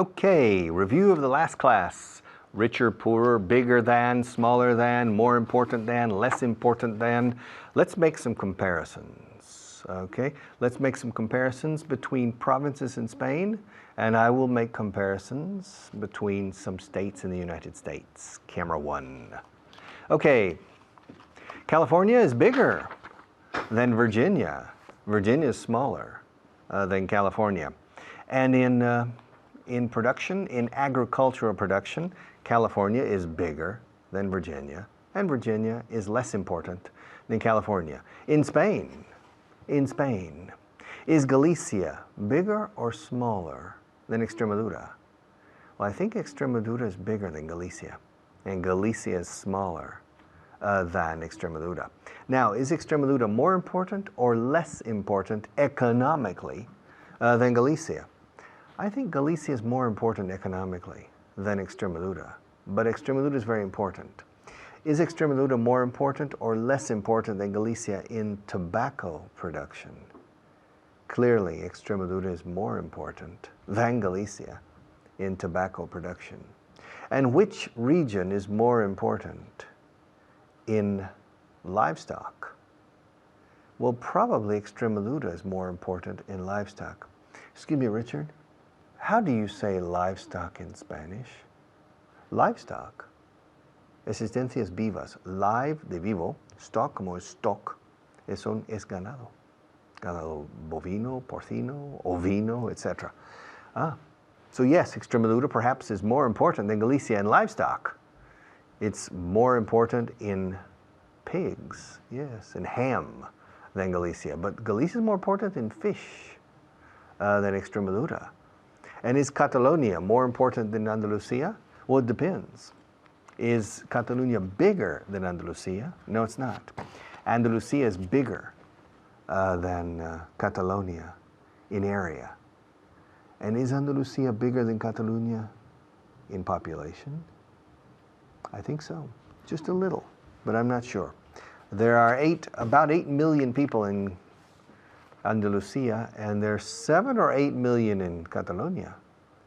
Okay, review of the last class. Richer, poorer, bigger than, smaller than, more important than, less important than. Let's make some comparisons. Okay, let's make some comparisons between provinces in Spain, and I will make comparisons between some states in the United States. Camera 1. Okay, California is bigger than Virginia. Virginia is smaller than California. And in production, in agricultural production, California is bigger than Virginia, and Virginia is less important than California. In Spain, is Galicia bigger or smaller than Extremadura? Well, I think Extremadura is bigger than Galicia, and Galicia is smaller than Extremadura. Now, is Extremadura more important or less important economically than Galicia? I think Galicia is more important economically than Extremadura, but Extremadura is very important. Is Extremadura more important or less important than Galicia in tobacco production? Clearly, Extremadura is more important than Galicia in tobacco production. And which region is more important in livestock? Well, probably Extremadura is more important in livestock. Excuse me, Richard. How do you say livestock in Spanish? Livestock. Existencias vivas. Live, de vivo. Stock, como es stock. Es ganado. Ganado bovino, porcino, ovino, etc. So yes, Extremadura perhaps is more important than Galicia in livestock. It's more important in pigs, yes, and ham than Galicia. But Galicia is more important in fish than Extremadura. And is Catalonia more important than Andalusia? Well, it depends. Is Catalonia bigger than Andalusia? No, it's not. Andalusia is bigger than Catalonia in area. And is Andalusia bigger than Catalonia in population? I think so. Just a little, but I'm not sure. There are about 8 million people in Andalusia, and there's 7 or 8 million in Catalonia,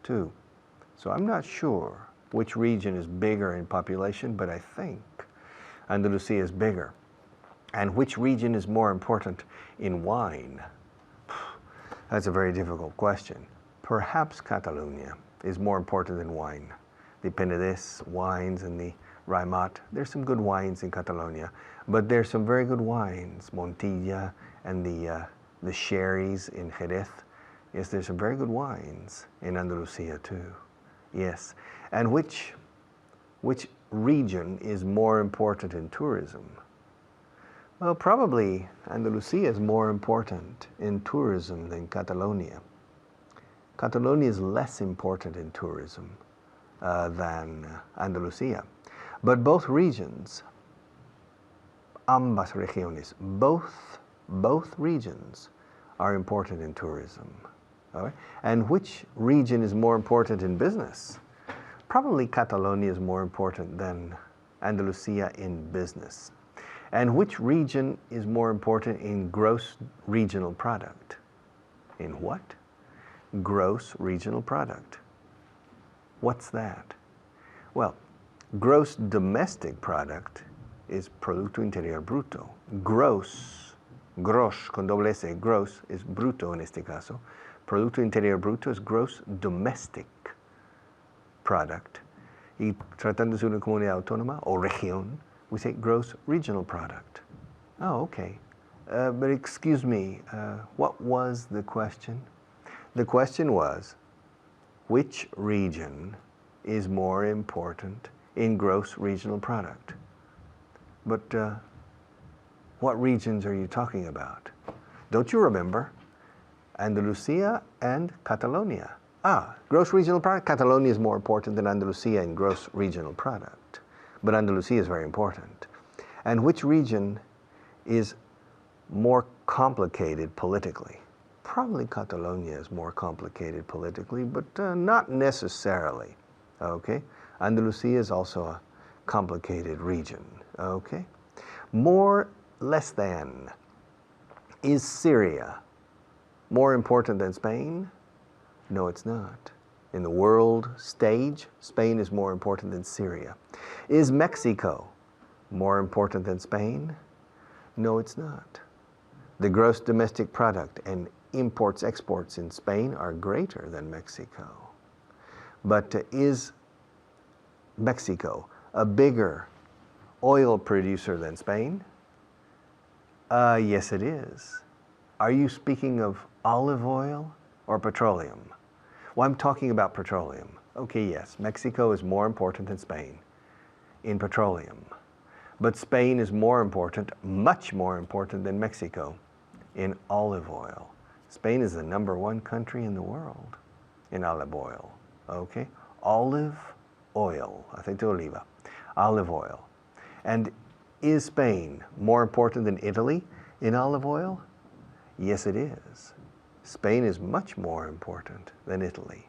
too. So I'm not sure which region is bigger in population, but I think Andalusia is bigger. And which region is more important in wine? That's a very difficult question. Perhaps Catalonia is more important than wine. The Penedès wines and the Raimat. There's some good wines in Catalonia, but there's some very good wines, Montilla and the sherries in Jerez. Yes, there's some very good wines in Andalusia too. Yes. And which region is more important in tourism? Well, probably Andalusia is more important in tourism than Catalonia. Catalonia is less important in tourism than Andalusia. But both regions, ambas regiones, both regions are important in tourism. All right? And which region is more important in business? Probably Catalonia is more important than Andalusia in business. And which region is more important in gross regional product? In what? Gross regional product. What's that? Well, gross domestic product is Producto Interior Bruto. Gross con doble S, gross is bruto en este caso. Producto Interior Bruto is gross domestic product. Y tratándose de una comunidad autónoma o región, we say gross regional product. Oh, okay. But excuse me, what was the question? The question was, which region is more important in gross regional product? But what regions are you talking about? Don't you remember? Andalusia and Catalonia. Gross regional product. Catalonia is more important than Andalusia in gross regional product. But Andalusia is very important. And which region is more complicated politically? Probably Catalonia is more complicated politically, but not necessarily. Okay? Andalusia is also a complicated region. Okay? More, less than. Is Syria more important than Spain? No, it's not. In the world stage, Spain is more important than Syria. Is Mexico more important than Spain? No, it's not. The gross domestic product and imports, exports in Spain are greater than Mexico. But is Mexico a bigger oil producer than Spain? Yes, it is. Are you speaking of olive oil or petroleum? Well, I'm talking about petroleum. Okay, yes, Mexico is more important than Spain in petroleum. But Spain is more important, much more important than Mexico in olive oil. Spain is the #1 country in the world in olive oil, okay? Olive oil, aceite de oliva, olive oil. And is Spain more important than Italy in olive oil? Yes, it is. Spain is much more important than Italy,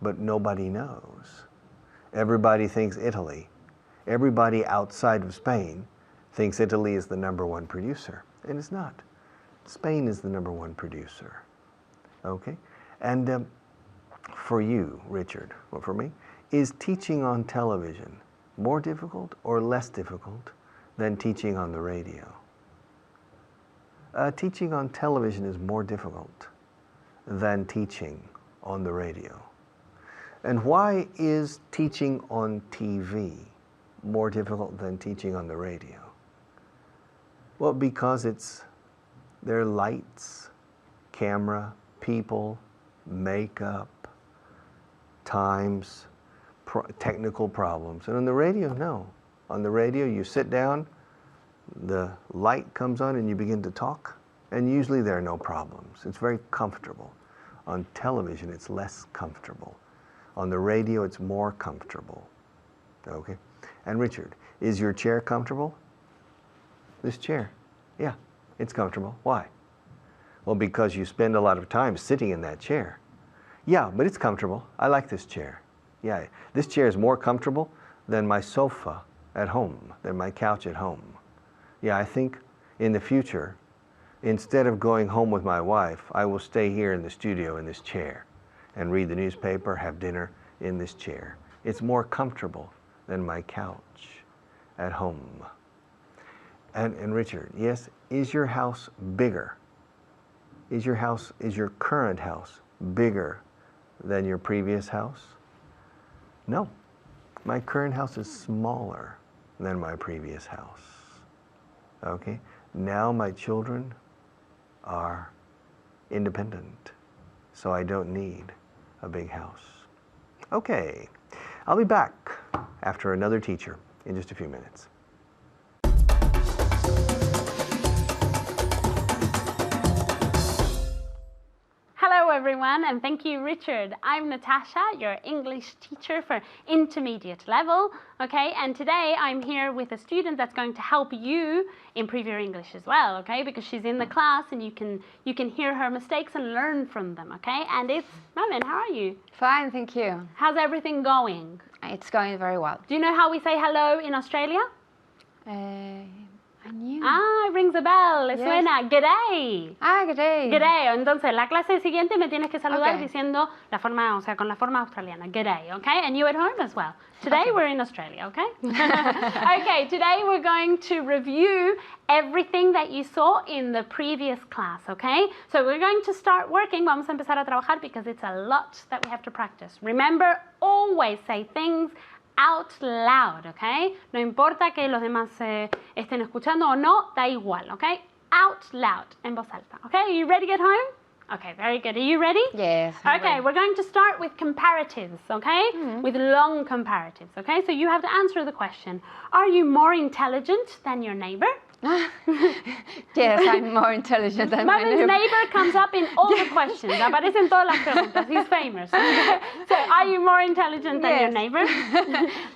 but nobody knows. Everybody thinks Italy. Everybody outside of Spain thinks Italy is the #1 producer, and it's not. Spain is the #1 producer, okay? And for you, Richard, well, for me, is teaching on television more difficult or less difficult than teaching on the radio? Teaching on television is more difficult than teaching on the radio. And why is teaching on TV more difficult than teaching on the radio? Well, because there are lights, camera, people, makeup, times, technical problems. And on the radio, no. On the radio, you sit down, the light comes on and you begin to talk, and usually there are no problems. It's very comfortable. On television, it's less comfortable. On the radio, it's more comfortable. Okay? And Richard, is your chair comfortable? This chair? Yeah, it's comfortable. Why? Well, because you spend a lot of time sitting in that chair. Yeah, but it's comfortable. I like this chair. Yeah, this chair is more comfortable than my sofa at home, than my couch at home. Yeah, I think in the future, instead of going home with my wife, I will stay here in the studio in this chair and read the newspaper, have dinner in this chair. It's more comfortable than my couch at home. And Richard, yes, is your house bigger? Is your current house bigger than your previous house? No, my current house is smaller than my previous house. Okay, now my children are independent, so I don't need a big house. Okay, I'll be back after another teacher in just a few minutes. Hello everyone, and thank you, Richard. I'm Natasha, your English teacher for intermediate level, okay? And today I'm here with a student that's going to help you improve your English as well, okay? Because she's in the class and you can hear her mistakes and learn from them, okay? And it's Mamen. How are you? Fine, thank you. How's everything going? It's going very well. Do you know how we say hello in Australia? I knew. Ah, it rings a bell. Le suena. G'day. G'day. G'day. Entonces, la clase siguiente me tienes que saludar Okay. diciendo la forma, o sea, con la forma australiana. G'day, okay? And you at home as well. Today Okay. we're in Australia, okay? Okay, today we're going to review everything that you saw in the previous class, okay? So we're going to start working. Vamos a empezar a trabajar because it's a lot that we have to practice. Remember, always say things out loud, okay? No importa que los demás estén escuchando o no, da igual, okay? Out loud, en voz alta, okay? Are you ready at home? Okay, very good. Are you ready? Yes. I'm Okay, ready. we're going to start with comparatives, okay? With long comparatives, okay? So you have to answer the question, are you more intelligent than your neighbor? Yes, I'm more intelligent than my Mavin's neighbor. neighbor comes up in all the questions. Aparece en todas las preguntas. He's famous. So, are you more intelligent than your Yes. neighbor?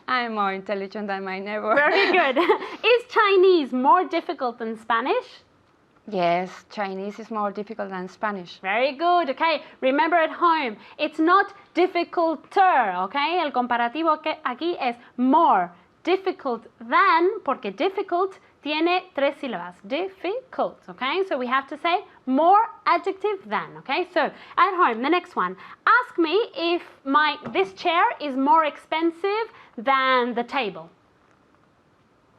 I'm more intelligent than my neighbor. Very good. Is Chinese more difficult than Spanish? Yes, Chinese is more difficult than Spanish. Very good. Okay. Remember at home, it's not difficulter. Okay. El comparativo aquí es more difficult than, porque difficult tiene tres sílabas. Difficult, okay? So we have to say more adjective than, okay? So at home, the next one. Ask me if this chair is more expensive than the table.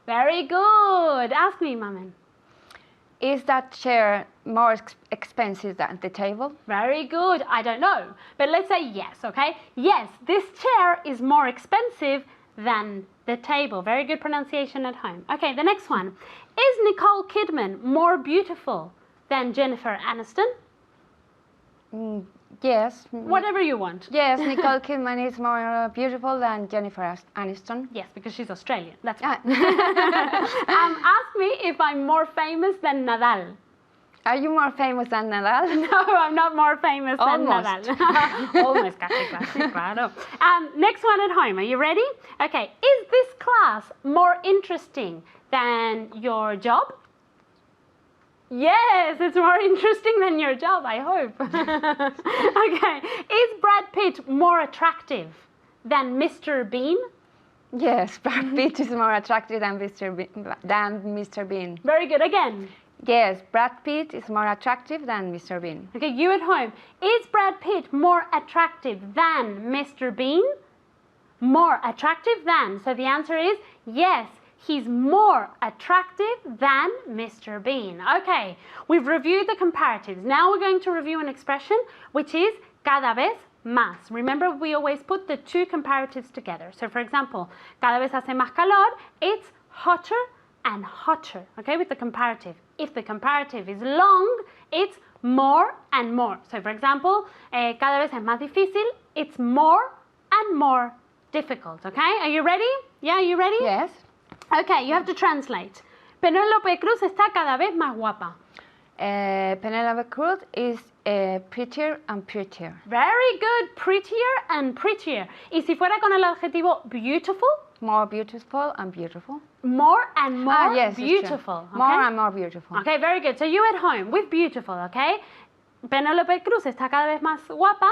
Very good. Ask me, Mamen. Is that chair more expensive than the table? Very good. I don't know. But let's say yes, okay? Yes, this chair is more expensive than the table. Very good pronunciation at home. Okay, the next one. Is Nicole Kidman more beautiful than Jennifer Aniston? Yes. Whatever you want. Yes, Nicole Kidman is more beautiful than Jennifer Aniston. Yes, because she's Australian. That's right. Ask me if I'm more famous than Nadal. Are you more famous than Nadal? No, I'm not more famous than Almost. Nadal. Almost, casi, claro. Next one at home. Are you ready? Okay. Is this class more interesting than your job? Yes, it's more interesting than your job, I hope. Okay. Is Brad Pitt more attractive than Mr. Bean? Yes, Brad Pitt is more attractive than Mr. Bean. Very good. Again. Yes, Brad Pitt is more attractive than Mr. Bean. Okay, you at home. Is Brad Pitt more attractive than Mr. Bean? More attractive than. So the answer is yes. He's more attractive than Mr. Bean. Okay, we've reviewed the comparatives. Now we're going to review an expression which is cada vez más. Remember, we always put the two comparatives together. So for example, cada vez hace más calor, it's hotter and hotter, okay, with the comparative. If the comparative is long, it's more and more. So for example, cada vez es más difícil, it's more and more difficult, okay? Are you ready? Yeah, you ready? Yes. Okay, you have to translate. Penélope Cruz está cada vez más guapa. Penelope Cruz is prettier and prettier. Very good, prettier and prettier. Y si fuera con el adjetivo beautiful? More beautiful and beautiful. More and more yes, beautiful. Okay? More and more beautiful. Okay, very good. So you at home with beautiful, okay? Penélope Cruz está cada vez más guapa.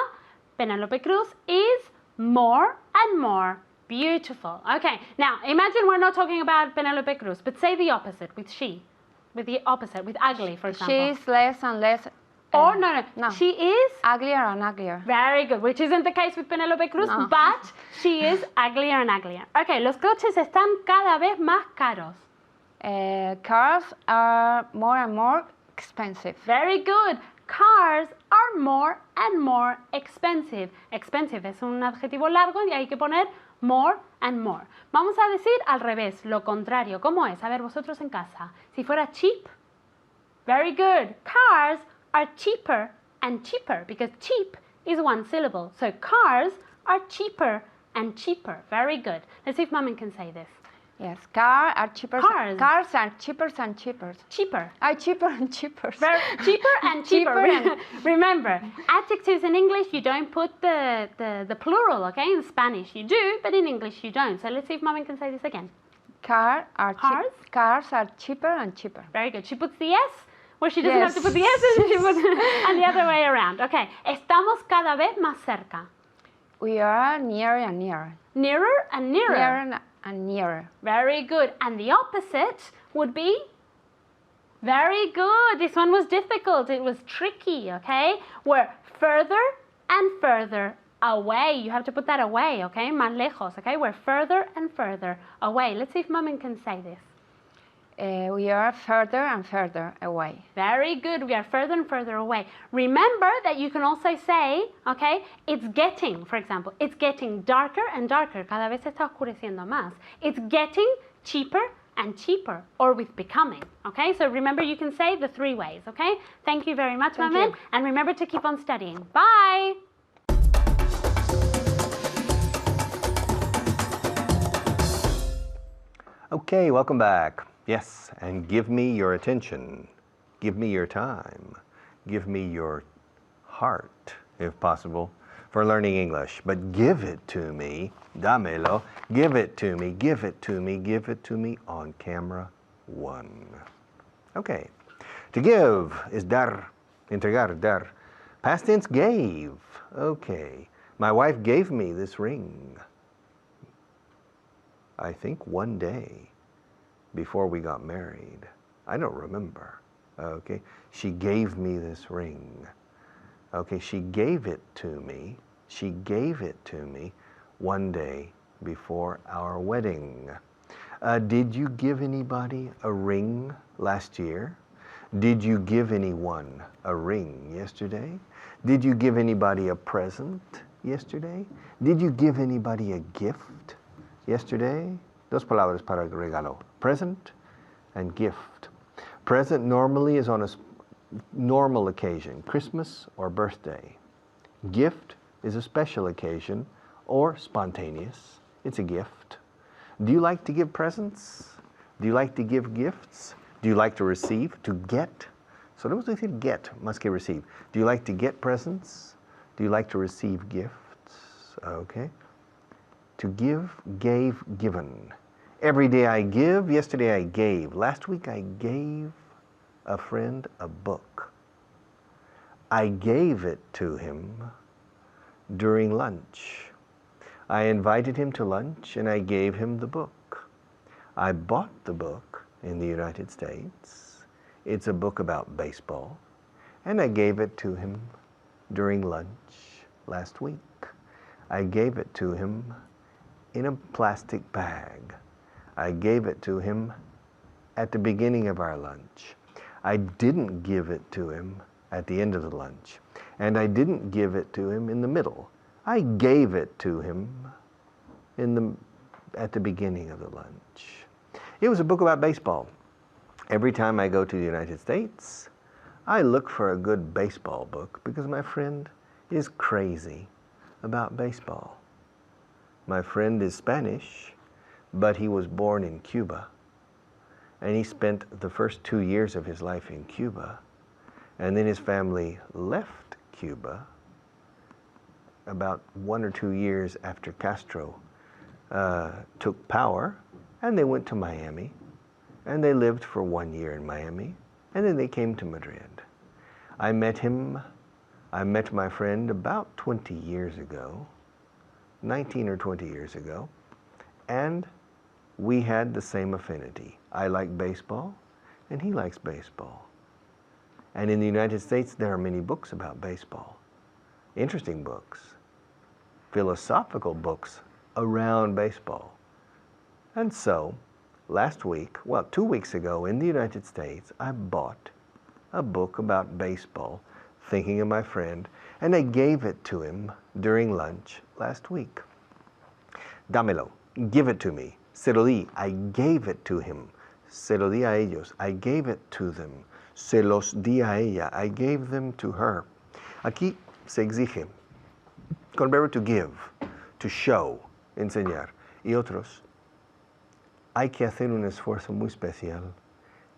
Penélope Cruz is more and more beautiful. Okay, now imagine we're not talking about Penélope Cruz, but say the opposite with she. With the opposite, with ugly, for example. She is less and less. Or no. She is uglier and uglier. Very good, which isn't the case with Penélope Cruz, No. but she is uglier and uglier. Okay, los coches están cada vez más caros. Cars are more and more expensive. Very good. Cars are more and more expensive. Expensive es un adjetivo largo y hay que poner more and more. Vamos a decir al revés, lo contrario. ¿Cómo es? A ver, vosotros en casa. Si fuera cheap. Very good. Cars are cheaper and cheaper because cheap is one syllable. So cars are cheaper and cheaper. Very good. Let's see if Mamen can say this. Yes, cars are cheaper. Cars. Cars are cheaper and cheaper. Cheaper. Are cheaper and cheaper. Very, cheaper and cheaper. Cheaper and- Remember, adjectives in English, you don't put the plural, okay? In Spanish you do, but in English you don't. So let's see if Mamen can say this again. Cars are cheaper and cheaper. Very good. She puts the S where she doesn't Yes. have to put the S, and she puts and the other way around. Okay. Estamos cada vez más cerca. We are nearer and nearer. Nearer and nearer. Nearer and nearer. Very good. And the opposite would be? Very good. This one was difficult. It was tricky, okay? We're further and further away. You have to put that away, okay? Más lejos, okay? We're further and further away. Let's see if Mamen can say this. We are further and further away. Very good. We are further and further away. Remember that you can also say, okay, it's getting, for example, it's getting darker and darker. Cada vez se está oscureciendo más. It's getting cheaper and cheaper, or with becoming, okay? So remember, you can say the three ways, okay? Thank you very much, Thank Mamen. you. And remember to keep on studying. Bye. Okay, welcome back. Yes, and give me your attention. Give me your time. Give me your heart, if possible, for learning English. But give it to me, dámelo, give it to me, give it to me, give it to me on camera 1. Okay, to give is dar, entregar, dar. Past tense, gave. Okay, my wife gave me this ring. I think one day before we got married. I don't remember. Okay, she gave me this ring. Okay, she gave it to me. She gave it to me one day before our wedding. Did you give anybody a ring last year? Did you give anyone a ring yesterday? Did you give anybody a present yesterday? Did you give anybody a gift yesterday? Dos palabras para el regalo. Present and gift. Present normally is on a normal occasion, Christmas or birthday. Gift is a special occasion or spontaneous. It's a gift. Do you like to give presents? Do you like to give gifts? Do you like to receive? To get? Solemos decir get más que receive. Do you like to get presents? Do you like to receive gifts? Okay. To give, gave, given. Every day I give, yesterday I gave. Last week I gave a friend a book. I gave it to him during lunch. I invited him to lunch and I gave him the book. I bought the book in the United States. It's a book about baseball. And I gave it to him during lunch last week. I gave it to him in a plastic bag. I gave it to him at the beginning of our lunch. I didn't give it to him at the end of the lunch. And I didn't give it to him in the middle. I gave it to him at the beginning of the lunch. It was a book about baseball. Every time I go to the United States, I look for a good baseball book because my friend is crazy about baseball. My friend is Spanish, but he was born in Cuba. And he spent the first 2 years of his life in Cuba. And then his family left Cuba about 1 or 2 years after Castro took power. And they went to Miami. And they lived for 1 year in Miami. And then they came to Madrid. I met my friend about 20 years ago, 19 or 20 years ago. And we had the same affinity. I like baseball, and he likes baseball. And in the United States, there are many books about baseball. Interesting books. Philosophical books around baseball. And so, last week, 2 weeks ago in the United States, I bought a book about baseball, thinking of my friend, and I gave it to him during lunch last week. Dámelo. Give it to me. Se lo di. I gave it to him. Se lo di a ellos. I gave it to them. Se los di a ella. I gave them to her. Aquí se exige con el verbo to give, to show, enseñar. Y otros, hay que hacer un esfuerzo muy especial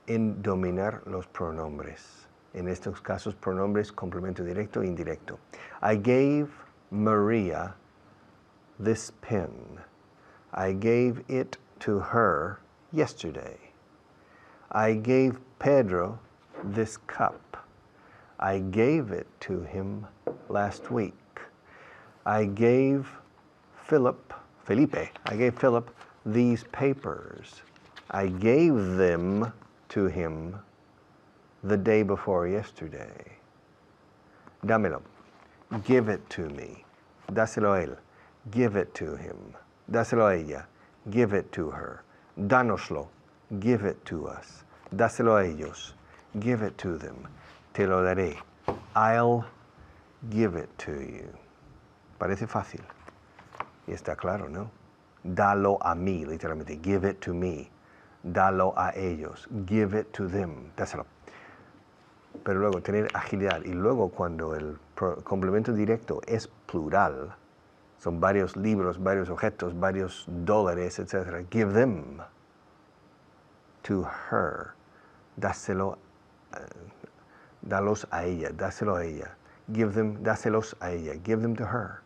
en dominar los pronombres. En estos casos, pronombres complemento directo e indirecto. I gave Maria this pen. I gave it to her yesterday. I gave Pedro this cup. I gave it to him last week. I gave Felipe, I gave Philip these papers. I gave them to him the day before yesterday. Dámelo. Give it to me. Dáselo a él. Give it to him. Dáselo a ella. Give it to her. Dánoslo. Give it to us. Dáselo a ellos. Give it to them. Te lo daré. I'll give it to you. Parece fácil. Y está claro, ¿no? Dalo a mí, literalmente. Give it to me. Dalo a ellos. Give it to them. Dáselo. Pero luego tener agilidad. Y luego cuando el complemento directo es plural, son varios libros, varios objetos, varios dólares, etc. Give them to her. Dáselo, dalos a ella, dáselo a ella. Give them, dáselos a ella. Give them to her.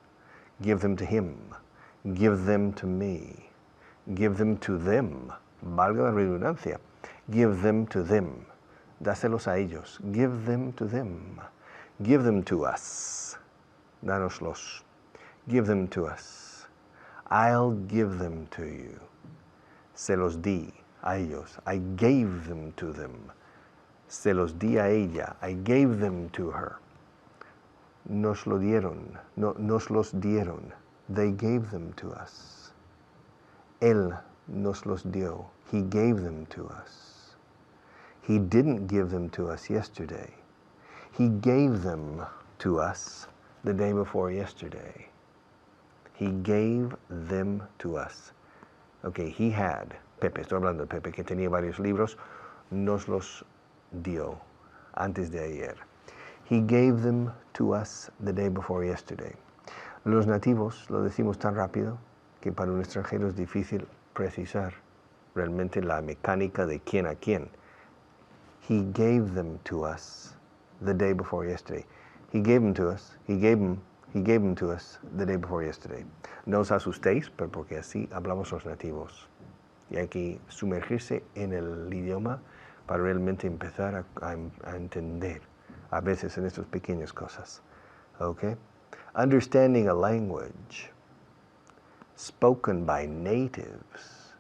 Give them to him. Give them to me. Give them to them. Valga la redundancia. Give them to them. Dáselos a ellos. Give them to them. Give them to us. Dánoslos. Give them to us. I'll give them to you. Se los di a ellos. I gave them to them. Se los di a ella. I gave them to her. Nos lo dieron. No, nos los dieron. They gave them to us. Él nos los dio. He gave them to us. He didn't give them to us yesterday. He gave them to us the day before yesterday. He gave them to us. Okay, he had, Pepe, estoy hablando de Pepe, que tenía varios libros, nos los dio antes de ayer. He gave them to us the day before yesterday. Los nativos lo decimos tan rápido que para un extranjero es difícil precisar realmente la mecánica de quién a quién. He gave them to us the day before yesterday. He gave them to us. He gave them to us the day before yesterday. No os asustéis, pero porque así hablamos los nativos. Y hay que sumergirse en el idioma para realmente empezar a entender a veces en estas pequeñas cosas. Okay? Understanding a language spoken by natives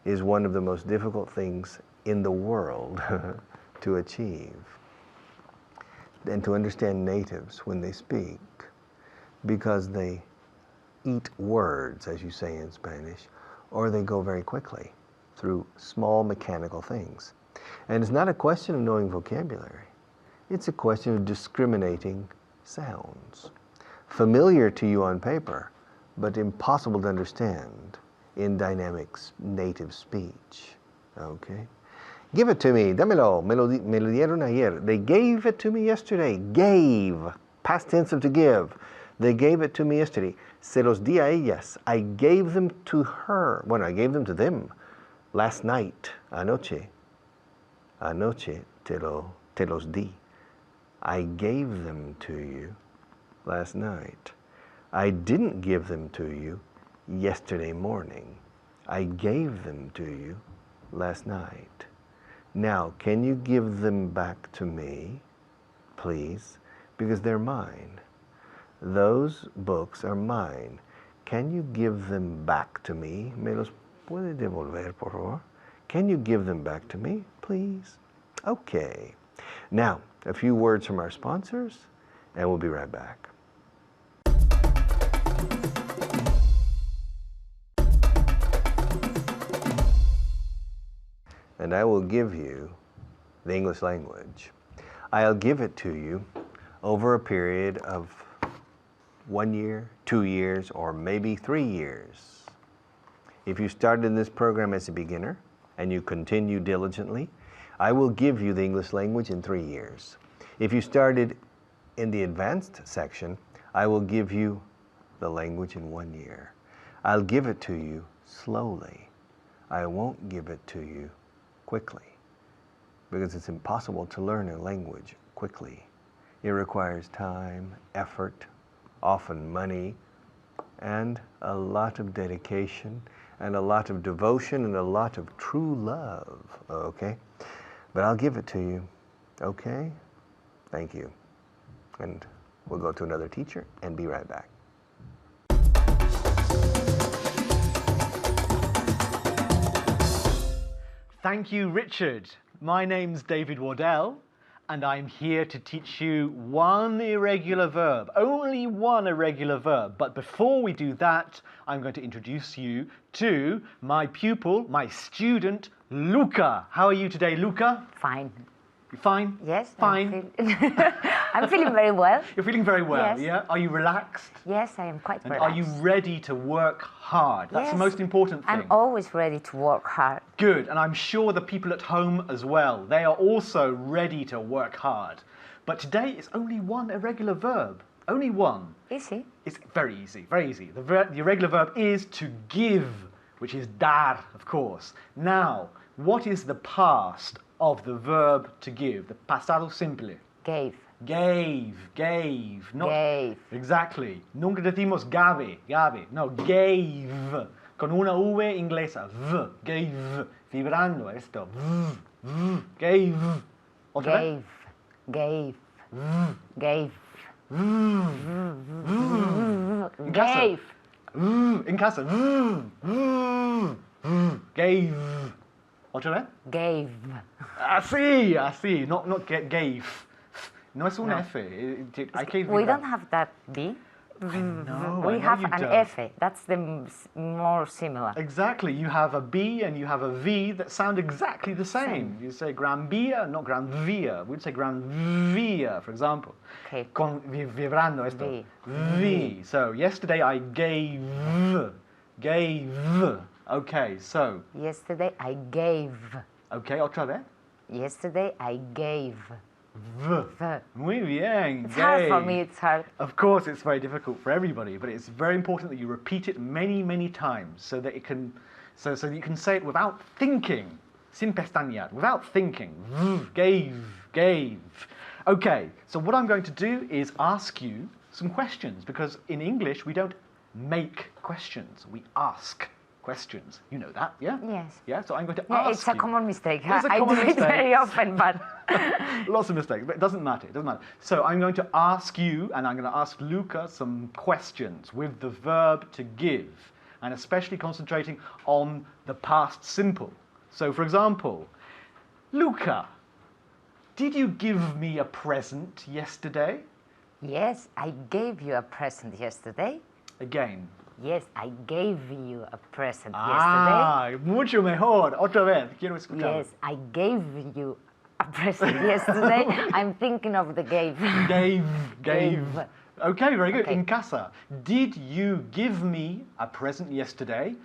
is one of the most difficult things in the world to achieve. And to understand natives when they speak, because they eat words, as you say in Spanish, or they go very quickly through small mechanical things. And it's not a question of knowing vocabulary. It's a question of discriminating sounds. Familiar to you on paper, but impossible to understand in dynamic native speech. Okay? Give it to me, dámelo, me lo dieron ayer. They gave it to me yesterday. Gave, past tense of to give. They gave it to me yesterday. Se los di a ellas. I gave them to her. Bueno, I gave them to them last night, anoche. Anoche te los di. I gave them to you last night. I didn't give them to you yesterday morning. I gave them to you last night. Now, can you give them back to me, please? Because they're mine. Those books are mine. Can you give them back to me? ¿Me los puede devolver, por favor? Can you give them back to me, please? Okay. Now, a few words from our sponsors, and we'll be right back. And I will give you the English language. I'll give it to you over a period of 1 year, 2 years, or maybe 3 years. If you started in this program as a beginner and you continue diligently, I will give you the English language in 3 years. If you started in the advanced section, I will give you the language in 1 year. I'll give it to you slowly. I won't give it to you quickly, because it's impossible to learn a language quickly. It requires time, effort, often money, and a lot of dedication, and a lot of devotion, and a lot of true love, okay? But I'll give it to you, okay? Thank you. And we'll go to another teacher and be right back. Thank you, Richard. My name's David Wardell, and I'm here to teach you one irregular verb, only one irregular verb. But before we do that, I'm going to introduce you to my pupil, my student, Luca. How are you today, Luca? Fine. You fine? Yes. Fine. I'm feeling very well. You're feeling very well, Yes. yeah? Are you relaxed? Yes, I am quite And relaxed. are you ready to work hard? That's the Yes. most important thing. I'm always ready to work hard. Good, and I'm sure the people at home as well, they are also ready to work hard. But today it's only one irregular verb, only one. Easy. It's very easy, very easy. The irregular verb is to give, which is dar, of course. Now, what is the past of the verb to give, the pasado simple? Gave. Gave, not... Gave. Exactly. Nunca decimos gave, no, gave. Con una V inglesa, v, gave. Vibrando esto, gave. Otra vez. Gave. Gave. En casa. Gave. En casa. Gave. Otra vez. Gave. Así, así. Not gave. No es un No. F. Hay que We vibrar. don't have that B. No, We I know have you an don't. F. That's the more similar. Exactly. You have a B and you have a V that sound exactly the same. You say Gran Via, not Gran Via. We'd say Gran Via, for example. Okay. Con vibrando esto. V. V. So yesterday I gave. Okay, so. Yesterday I gave. Okay, otra vez. Yesterday I gave. V. V. Muy bien. It's hard for gave. me, it's hard. Of course, it's very difficult for everybody, but it's very important that you repeat it many, many times so that it can, so that you can say it without thinking, sin pestañear, without thinking. Gave. Okay, so what I'm going to do is ask you some questions because in English we don't make questions, we ask questions. You know that, yeah? Yes. Yeah. So I'm going to Yeah, ask it's a you. common mistake. It's a I common do it mistake. very often, but Lots of mistakes, but it doesn't matter. It doesn't matter. So I'm going to ask you, and I'm going to ask Luca some questions with the verb to give, and especially concentrating on the past simple. So, for example, Luca, did you give me a present yesterday? yes, I gave you a present yesterday. Again. Yes, I gave you a present yesterday. Ah, mucho mejor. Otra vez. Quiero escuchar. Yes, I gave you a present yesterday. I'm thinking of the gave. Gave. Gave. Okay, very good. Okay. In casa, did you give me a present yesterday?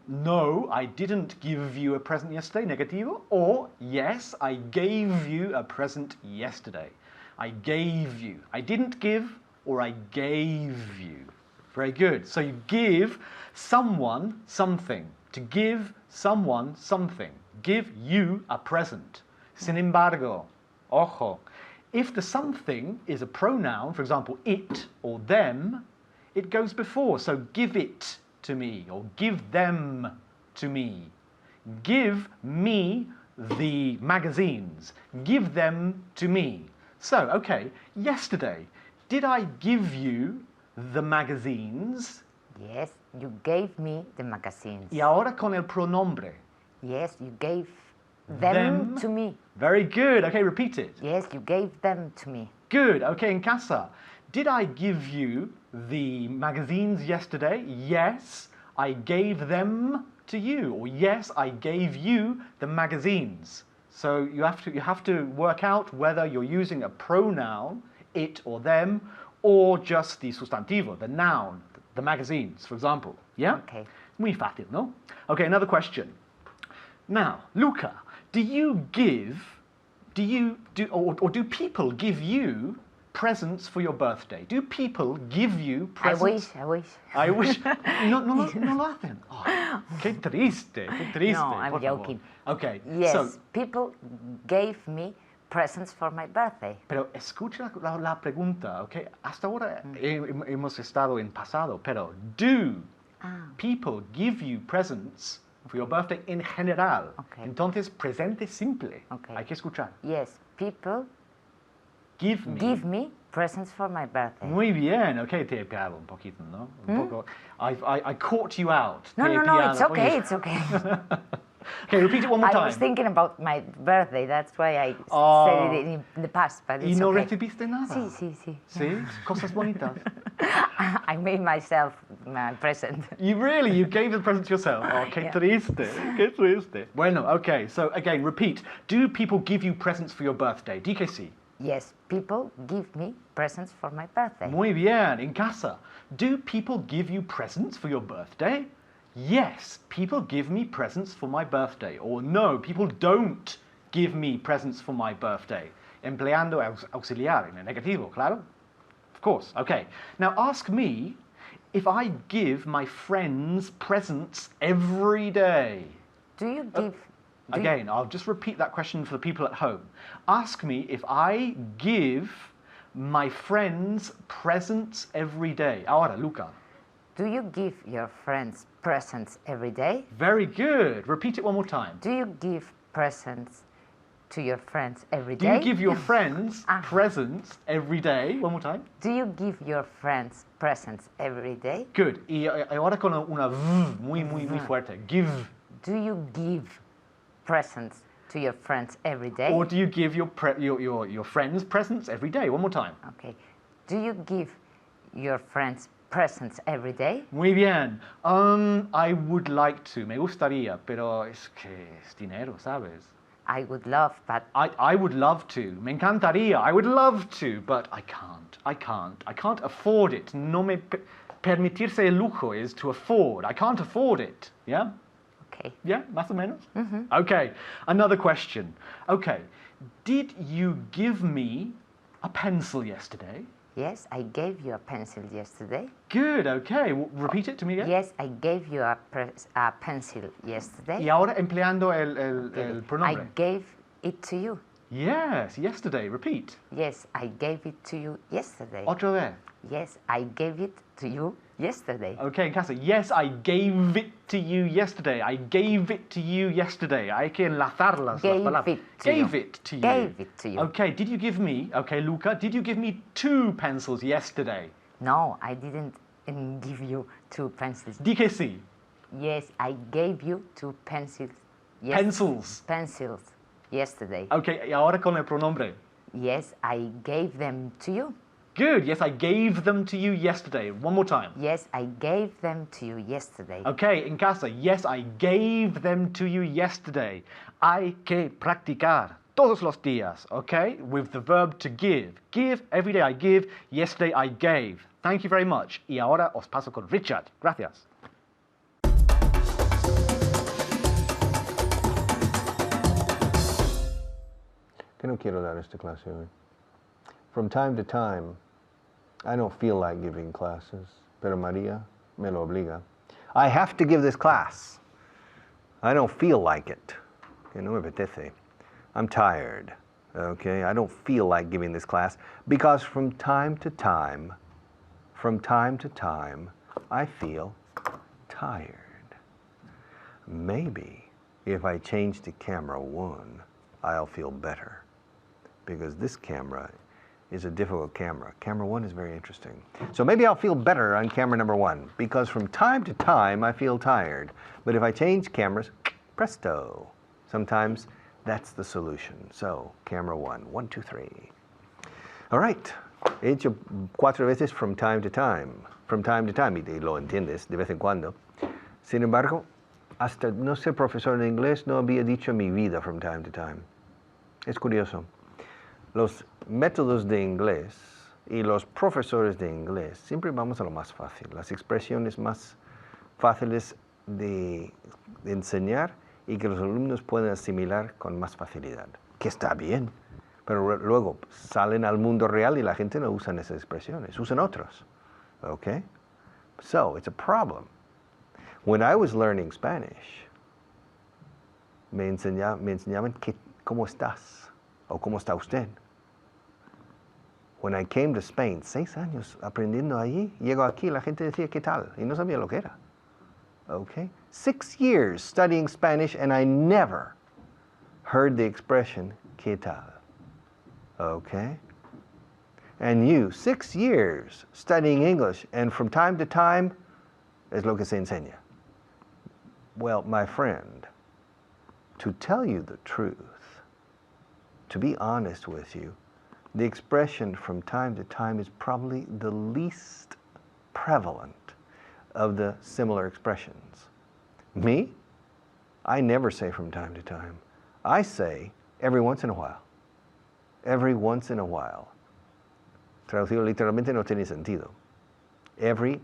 No, I didn't give you a present yesterday, negativo. Or, yes, I gave you a present yesterday. I gave you. I didn't give, or I gave you. Very good. So you give someone something. To give someone something. Give you a present. Sin embargo, ojo, if the something is a pronoun, for example, it or them, it goes before. So give it to me or give them to me. Give me the magazines. Give them to me. So, okay, yesterday, did I give you the magazines? Yes, you gave me the magazines. Y ahora con el pronombre. Yes, you gave them to me. Very good. Okay, repeat it. Yes, you gave them to me. Good. Okay, in casa. Did I give you the magazines yesterday? Yes, I gave them to you. Or yes, I gave you the magazines. So you have to work out whether you're using a pronoun, it or them, or just the sustantivo, the noun, the magazines, for example. Yeah? Okay. Muy fácil, no? Okay, another question. Now, Luca, do people give you presents for your birthday? Do people give you presents? I wish. I wish. No lo hacen. Oh, qué triste, qué triste. No, I'm por favor. joking. Okay, Yes, so, people gave me presents for my birthday. pero escucha la pregunta, okay? Hasta ahora hemos estado en pasado, pero do people give you presents for your birthday in general? Okay. Entonces, presente simple. Okay. Hay que escuchar. Yes, people Give me. give me presents for my birthday. Muy bien, okay, te he pillado un poquito, ¿no? Un poco. I caught you out. No, Te he no, no, it's pillado. okay, Oye. it's okay. Okay, repeat it one more I time. was thinking about my birthday, that's why I Oh. said it in the past, but ¿Y it's no okay. recibiste nada? Sí. ¿Sí? Cosas bonitas. I made myself my present. You gave the present to yourself. Oh, qué Yeah. triste, qué triste. Bueno, okay, so again, repeat. Do people give you presents for your birthday? Di que sí. Yes, people give me presents for my birthday. Muy bien, en casa. Do people give you presents for your birthday? Yes, people give me presents for my birthday. Or no, people don't give me presents for my birthday. Empleando auxiliar en el negativo, claro? Of course, okay. Now ask me if I give my friends presents every day. Do you give... Again, I'll just repeat that question for the people at home. Ask me if I give my friends presents every day. Ahora, Luca. Do you give your friends presents every day? Very good. Repeat it one more time. Do you give presents to your friends every Do day? you give your friends presents every day? One more time. Do you give your friends presents every day? Good. Y ahora con una v muy fuerte. Give do you give presents to your friends every day? Or do you give your friends presents every day? One more time. Okay. Do you give your friends presents every day? Muy bien. I would like to. Me gustaría, pero es que es dinero, ¿sabes? I would love, but I would love to. Me encantaría. I would love to, but I can't. I can't afford it. No me permitirse el lujo is to afford. I can't afford it. Yeah? okay. Yeah, más o menos? Okay, another question. Okay, did you give me a pencil yesterday? Yes, I gave you a pencil yesterday. Good, okay. Repeat it to me again. Yes, I gave you a pencil yesterday. Y ahora empleando el I pronombre. gave it to you. Yes, yesterday. Repeat. Yes, I gave it to you yesterday. Otra vez. Yes, I gave it to you yesterday. Okay, en casa. Yes, I gave it to you yesterday. I gave it to you yesterday. Hay que enlazar las Gave palabras. it to Gave you. it to you. Gave it to you. Okay, did you give me, okay, Luca, did you give me 2 pencils yesterday? No, I didn't give you 2 pencils. Di que sí. Yes, I gave you 2 pencils. Yes, Pencils. Pencils yesterday. Okay, y ahora con el pronombre. Yes, I gave them to you. Good. Yes, I gave them to you yesterday. One more time. Yes, I gave them to you yesterday. Okay, en casa. Yes, I gave them to you yesterday. Hay que practicar todos los días, okay? With the verb to give. Give, every day I give, yesterday I gave. Thank you very much. Y ahora os paso con Richard. Gracias. Que no quiero dar esta clase hoy. From time to time, I don't feel like giving classes, pero Maria me lo obliga. I have to give this class. I don't feel like it. Que no me apetece. I'm tired. Okay, I don't feel like giving this class because from time to time, I feel tired. Maybe if I change to camera 1, I'll feel better because this camera is a difficult camera. Camera 1 is very interesting. So maybe I'll feel better on camera number 1 because from time to time I feel tired. But if I change cameras, presto. Sometimes that's the solution. So camera 1, 1, 2, 3. All right. He hecho 4 veces from time to time. From time to time, y lo entiendes de vez en cuando. Sin embargo, hasta no ser profesor de inglés no había dicho en mi vida from time to time. Es curioso. Los métodos de inglés y los profesores de inglés siempre vamos a lo más fácil. Las expresiones más fáciles de enseñar y que los alumnos pueden asimilar con más facilidad. Que está bien. Pero luego salen al mundo real y la gente no usa esas expresiones, usan otros. Okay? So, it's a problem. When I was learning Spanish, me enseñaban ¿cómo estás? O ¿cómo está usted? When I came to Spain, 6 años aprendiendo allí, llego aquí, la gente decía ¿qué tal? Y no sabía lo que era. Okay? 6 years studying Spanish and I never heard the expression ¿qué tal? Okay? And you, 6 years studying English, and from time to time, es lo que se enseña. Well, my friend, to tell you the truth, to be honest with you, the expression from time to time is probably the least prevalent of the similar expressions. Me? I never say from time to time. I say every once in a while. Every once in a while. Traducido literalmente no tiene sentido.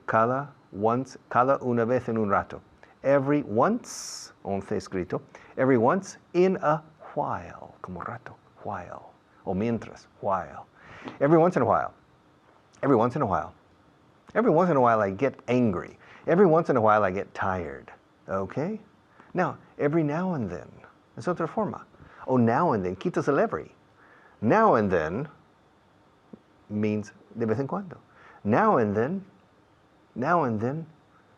Cada una vez en un rato. Every once, 11 escrito. Every once in a while, como rato, while. O mientras, while. Every once in a while. Every once in a while. Every once in a while I get angry. Every once in a while I get tired. Okay? Now, every now and then. Es otra forma. O now and then, quitas el every. Now and then means de vez en cuando. Now and then,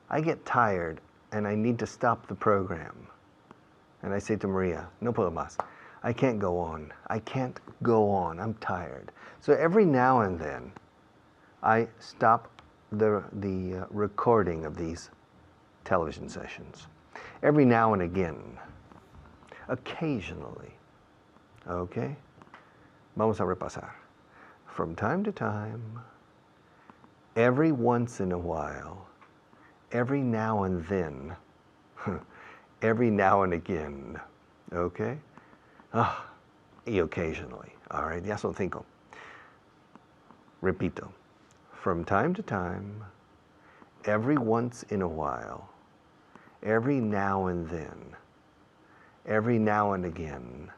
I get tired and I need to stop the program. And I say to Maria, no puedo más. I can't go on. I can't go on. I'm tired. So every now and then, I stop the recording of these television sessions. Every now and again. Occasionally. Okay? Vamos a repasar. From time to time, every once in a while, every now and then, every now and again. Okay? Y occasionally. All right, ya son 5. Repito. From time to time, every once in a while, every now and then, every now and again,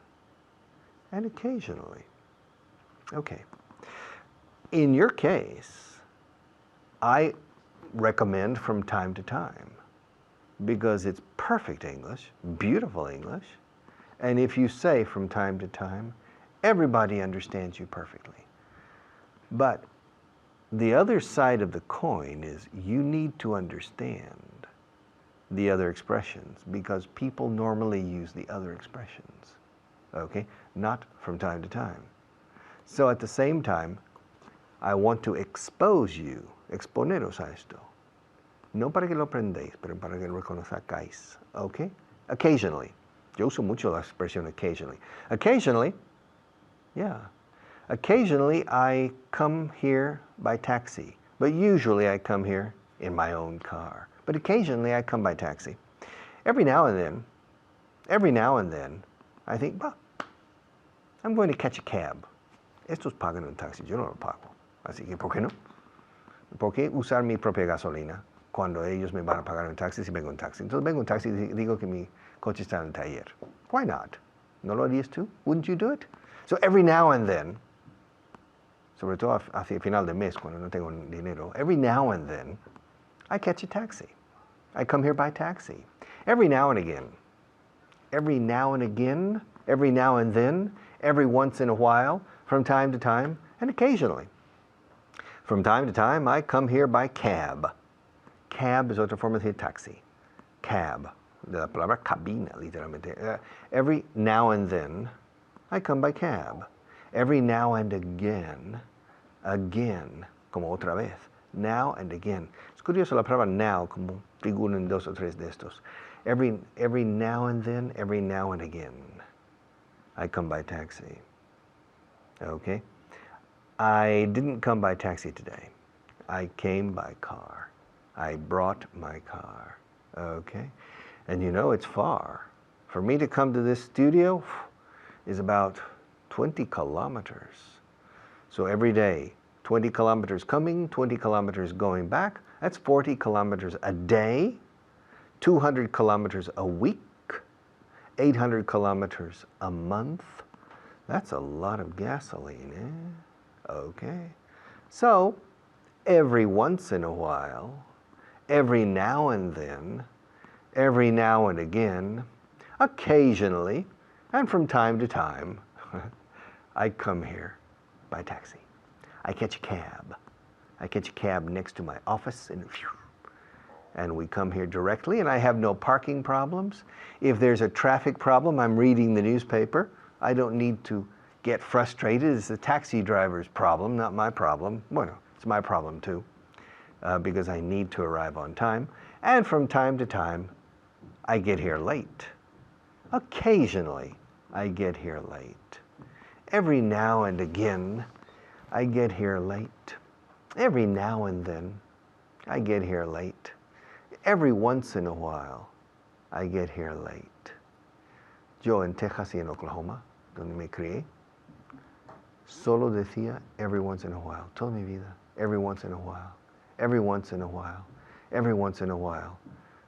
and occasionally. Okay. In your case, I recommend from time to time because it's perfect English, beautiful English, and if you say from time to time, everybody understands you perfectly. But the other side of the coin is you need to understand the other expressions because people normally use the other expressions, okay? Not from time to time. So at the same time, I want to expose you, exponeros a esto. No para que lo aprendéis, pero para que lo reconozcáis, okay? Occasionally. Yo uso mucho la expresión occasionally. Occasionally, yeah. Occasionally I come here by taxi, but usually I come here in my own car. But occasionally I come by taxi. Every now and then, I think, bah, I'm going to catch a cab. Estos pagan un taxi, yo no lo pago. Así que, ¿por qué no? ¿Por qué usar mi propia gasolina cuando ellos me van a pagar un taxi si vengo en taxi? Entonces vengo en taxi y digo que mi coche está en el taller. Why not? ¿No lo harías tú? Wouldn't you do it? So every now and then, sobre todo hacia el final del mes cuando no tengo dinero, every now and then, I catch a taxi. I come here by taxi. Every now and again. Every now and again, every now and then, every once in a while, from time to time, and occasionally. From time to time, I come here by cab. Cab es otra forma de decir taxi. Cab, de la palabra cabina, literalmente. Every now and then, I come by cab. Every now and again, como otra vez. Now and again. Es curioso la palabra now, como figura en 2 o 3 de estos. Every now and then, every now and again, I come by taxi. Okay? I didn't come by taxi today. I came by car. I brought my car. Okay? And you know, it's far. For me to come to this studio is about 20 kilometers. So every day, 20 kilometers coming, 20 kilometers going back. That's 40 kilometers a day, 200 kilometers a week, 800 kilometers a month. That's a lot of gasoline, eh? Okay. So, every once in a while, every now and then, every now and again, occasionally, and from time to time, I come here by taxi. I catch a cab. I catch a cab next to my office and we come here directly and I have no parking problems. If there's a traffic problem, I'm reading the newspaper. I don't need to get frustrated. It's the taxi driver's problem, not my problem. Bueno, it's my problem too, because I need to arrive on time. And from time to time, I get here late. Occasionally, I get here late. Every now and again, I get here late. Every now and then, I get here late. Every once in a while, I get here late. Yo en Texas y en Oklahoma, donde me crié, solo decía every once in a while, toda mi vida, every once in a while, every once in a while, every once in a while.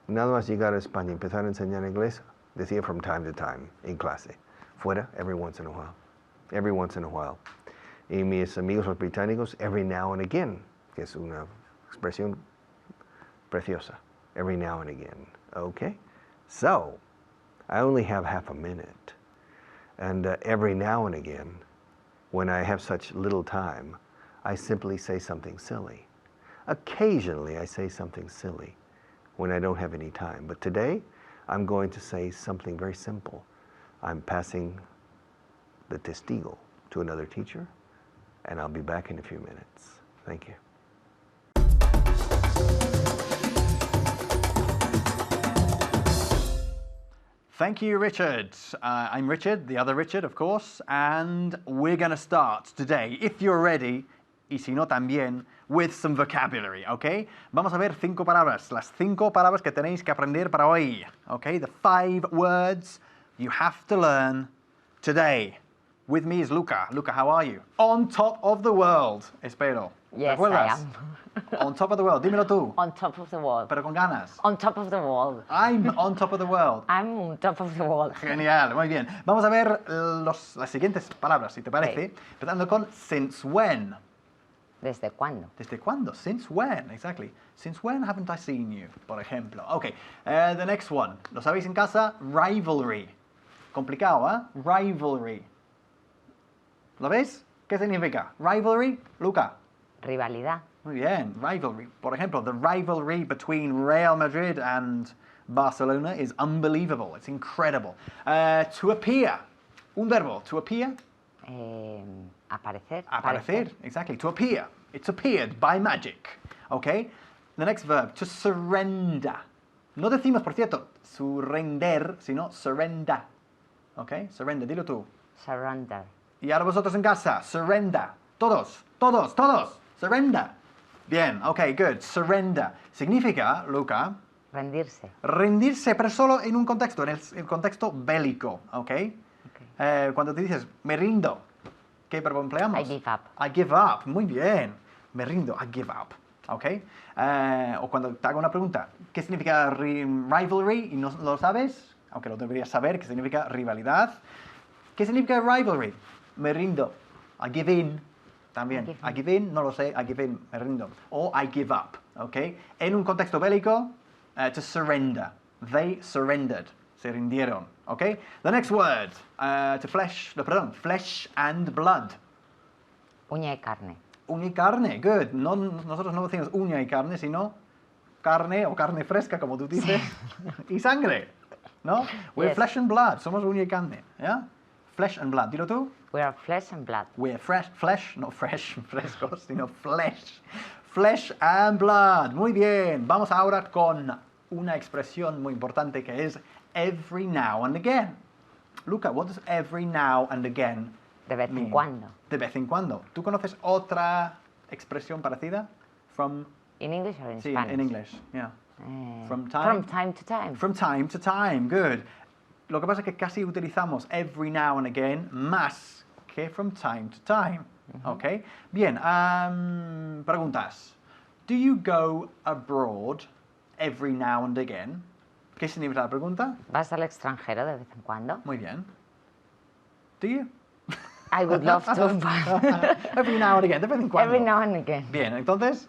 Nada más llegar a España y empezar a enseñar inglés, decía from time to time en clase. Fuera, every once in a while, every once in a while. Y mis amigos los británicos, every now and again, que es una expresión preciosa, every now and again, okay? So, I only have half a minute, and every now and again, when I have such little time, I simply say something silly. Occasionally, I say something silly when I don't have any time, but today, I'm going to say something very simple. I'm passing the testigo to another teacher, and I'll be back in a few minutes. Thank you. Thank you, Richard. I'm Richard, the other Richard, of course, and we're going to start today, if you're ready, y si no también, with some vocabulary, ¿ok? Vamos a ver 5 palabras, las 5 palabras que tenéis que aprender para hoy, ¿ok? The 5 words you have to learn today. With me is Luca. Luca, how are you? On top of the world, espero. ¿Te Yes, acuerdas? I am. On top of the world, dímelo tú, On top of the world. pero con ganas. On top of the world. I'm on top of the world. I'm on top of the world. Genial, muy bien. Vamos a ver las siguientes palabras, si te parece. Empezando con since when. ¿Desde cuándo? ¿Desde cuándo? Since when, exactly. Since when haven't I seen you, por ejemplo. Ok, the next one. ¿Lo sabéis en casa? Rivalry. Complicado, ¿eh? Rivalry. ¿Lo veis? ¿Qué significa? Rivalry, Luca. Rivalidad. Muy bien, rivalry. Por ejemplo, the rivalry between Real Madrid and Barcelona is unbelievable. It's incredible. To appear. Un verbo. To appear. Aparecer. Aparecer. Exactly. To appear. It's appeared by magic. Okay? The next verb. To surrender. No decimos, por cierto, surrender, sino surrender. Okay? Surrender. Dilo tú. Surrender. Y ahora vosotros en casa. Surrender. Todos. Todos. Todos. Surrender. Bien. Okay, good. Surrender. Significa, Luca, Rendirse. rendirse, pero solo en un contexto, en el contexto bélico, ¿ok? Cuando te dices, me rindo, ¿qué verbo empleamos? I give up. I give up, muy bien. Me rindo, I give up, ¿ok? O cuando te hago una pregunta, ¿qué significa rivalry? Y no lo sabes, aunque lo deberías saber, ¿qué significa rivalidad? ¿Qué significa rivalry? Me rindo, I give in. También, I give in, no lo sé, I give in, me rindo. O I give up, ¿ok? En un contexto bélico, to surrender. They surrendered. Se rindieron, ¿ok? The next word, to flesh, no, perdón, flesh and blood. Uña y carne. Uña y carne, good. No, nosotros no decimos uña y carne, sino carne o carne fresca, como tú dices, y sangre, ¿no? We're Yes. flesh and blood, somos uña y carne, ¿ya? Flesh and blood, dilo tú. We are flesh and blood. We're flesh, no fresh, frescos, sino flesh. Flesh and blood. Muy bien. Vamos ahora con una expresión muy importante que es every now and again. Luca, what does every now and again De vez mean? en cuando. De vez en cuando. ¿Tú conoces otra expresión parecida? From, In English or in sí, Spanish? in English, yeah. From time? From time to time. From time to time, good. Lo que pasa es que casi utilizamos every now and again más que from time to time. ¿Ok? Bien, preguntas. Do you go abroad every now and again? ¿Qué significa la pregunta? ¿Vas al extranjero de vez en cuando? Muy bien. Do you? I would love to, but Every now and again, de vez en cuando. every now and again. Bien, entonces,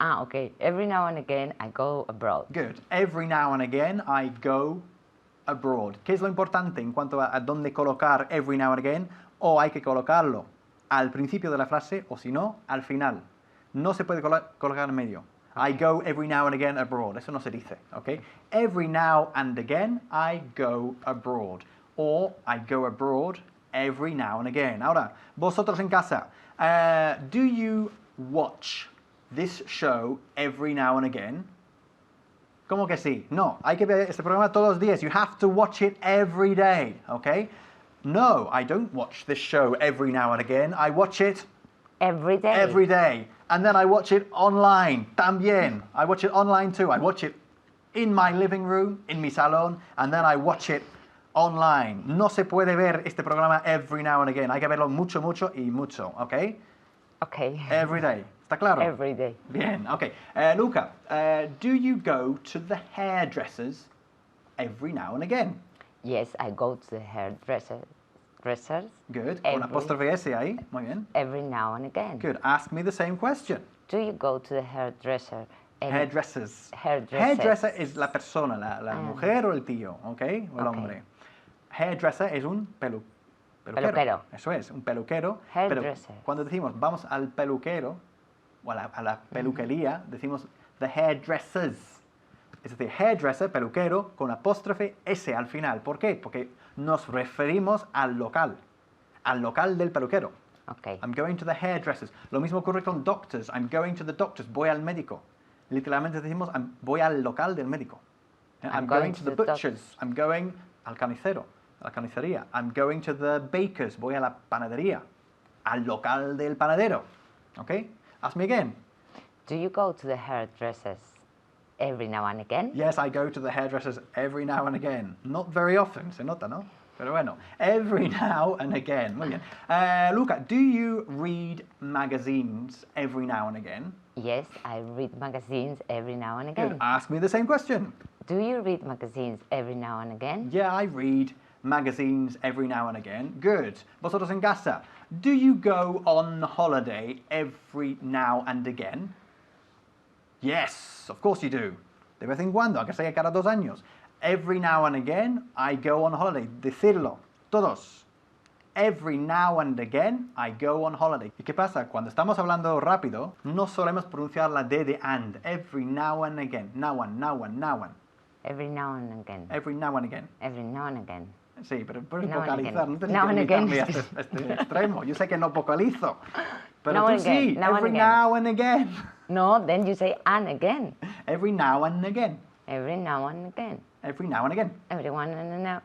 Okay. Every now and again I go abroad. good. Every now and again I go abroad. ¿Qué es lo importante en cuanto a dónde colocar every now and again? O hay que colocarlo al principio de la frase o si no, al final. No se puede colocar en medio. I go every now and again abroad. Eso no se dice, ¿ok? Every now and again I go abroad. O I go abroad every now and again. Ahora, vosotros en casa, do you watch this show every now and again? ¿Cómo que sí? No, hay que ver este programa todos los días. You have to watch it every day, okay? No, I don't watch this show every now and again. I watch it Every day. every day. And then I watch it online, también. I watch it online too. I watch it in my living room, in mi salón, and then I watch it online. No se puede ver este programa every now and again. Hay que verlo mucho, mucho y mucho, okay? Okay. Every day. ¿Está claro? Every day. Bien, okay. Luca, do you go to the hairdressers every now and again? Yes, I go to the hairdressers Good. Con Every- apóstrofe S ahí. Muy bien. every now and again. Good. Ask me the same question. Do you go to the hairdresser? Hairdressers. Hairdressers. Hairdresser es la persona, la mujer o el tío, ¿ok? O el Ok. hombre. Hairdresser es un peluquero. Peluquero. Eso es, un peluquero. Pero Hairdresser. cuando decimos vamos al peluquero o a la peluquería, decimos the hairdressers. Es decir, hairdresser, peluquero, con apóstrofe S al final. ¿Por qué? Porque nos referimos al local del peluquero. Okay. I'm going to the hairdressers. Lo mismo ocurre con doctors. I'm going to the doctors. Voy al médico. Literalmente decimos voy al local del médico. I'm going to the butchers. I'm going al carnicero, a la carnicería. I'm going to the baker's, voy a la panadería, al local del panadero. Okay? Ask me again. Do you go to the hairdressers every now and again? Yes, I go to the hairdressers every now and again. Not very often, se nota, ¿no? Pero bueno, every now and again. Muy bien. Luca, do you read magazines every now and again? Yes, I read magazines every now and again. Good. Ask me the same question. Do you read magazines every now and again? Yeah, I read magazines every now and again. Good. Vosotros en casa, do you go on holiday every now and again? Yes, of course you do. De vez en cuando, aunque sea cada 2 años. Every now and again, I go on holiday. Decirlo. Todos. Every now and again, I go on holiday. ¿Y qué pasa? Cuando estamos hablando rápido, no solemos pronunciar la D de and. Every now and again. Now and, now and, now and. Every now and again. Every now and again. Every now and again. Sí, pero puedes Now and vocalizar. again. No tienes Now que and again. limitarme a este extremo. Yo sé que no vocalizo. Pero Now tú and again. sí. Now and Every again. now and again. No, then you say and again. Every now and again. Every now and again. Every now and again. Everyone and now.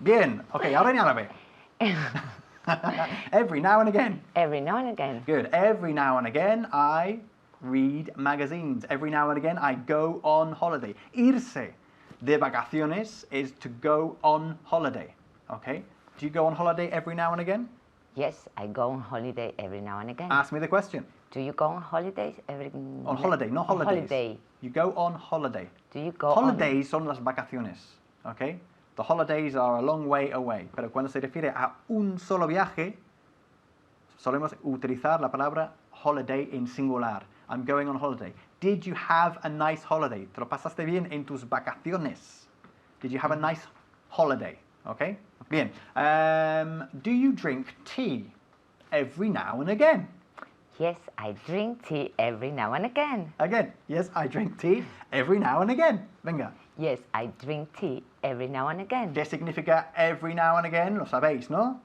Bien. Ok, ahora en árabe. Every now and again. Every now and again. Good. Every now and again, I read magazines. Every now and again, I go on holiday. Irse de vacaciones is to go on holiday. Okay? Do you go on holiday every now and again? Yes, I go on holiday every now and again. Ask me the question. Do you go on holidays every... On holiday, not on holidays. holiday. You go on holiday. Do you go Holidays son las vacaciones. Okay? The holidays are a long way away. Pero cuando se refiere a un solo viaje, solemos utilizar la palabra holiday en singular. I'm going on holiday. Did you have a nice holiday? ¿Te lo pasaste bien en tus vacaciones? Did you have a nice holiday? Okay? Bien. Do you drink tea every now and again? Yes, I drink tea every now and again. Again. Yes, I drink tea every now and again. Venga. Yes, I drink tea every now and again. ¿Qué significa every now and again? Lo sabéis, ¿no?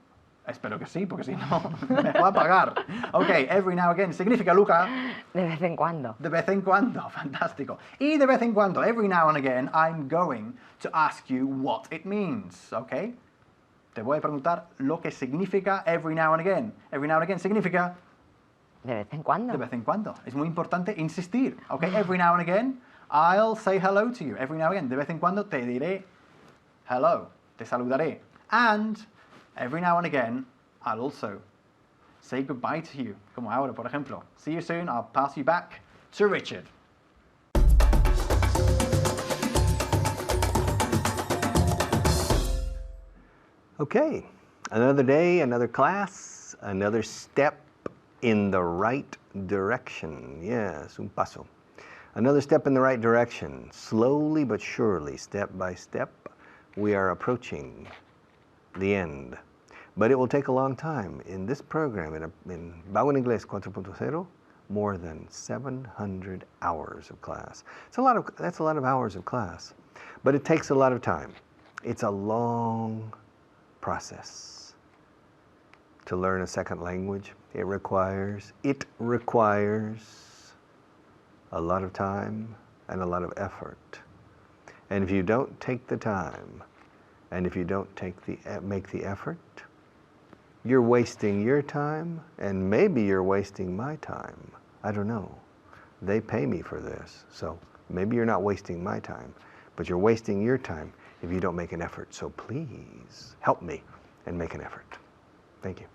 Espero que sí, porque si no, me va a pagar. Ok, every now and again significa, Luca, De vez en cuando. de vez en cuando. Fantástico. Y de vez en cuando, every now and again, I'm going to ask you what it means. Ok? Te voy a preguntar lo que significa every now and again. Every now and again significa De vez en cuando. de vez en cuando. Es muy importante insistir. Ok, every now and again, I'll say hello to you. Every now and again, de vez en cuando te diré hello. Te saludaré. And every now and again, I'll also say goodbye to you. Como ahora, por ejemplo. See you soon. I'll pass you back to Richard. Okay, another day, another class, another step in the right direction. Yes, un paso. Another step in the right direction. Slowly but surely, step by step, we are approaching the end. But it will take a long time. In this program, in Vago en Inglés 4.0, more than 700 hours of class. That's a lot of hours of class. But it takes a lot of time. It's a long process to learn a second language. It requires a lot of time and a lot of effort. And if you don't take the time, and if you don't make the effort, you're wasting your time, and maybe you're wasting my time. I don't know. They pay me for this, so maybe you're not wasting my time, but you're wasting your time if you don't make an effort. So please help me and make an effort. Thank you.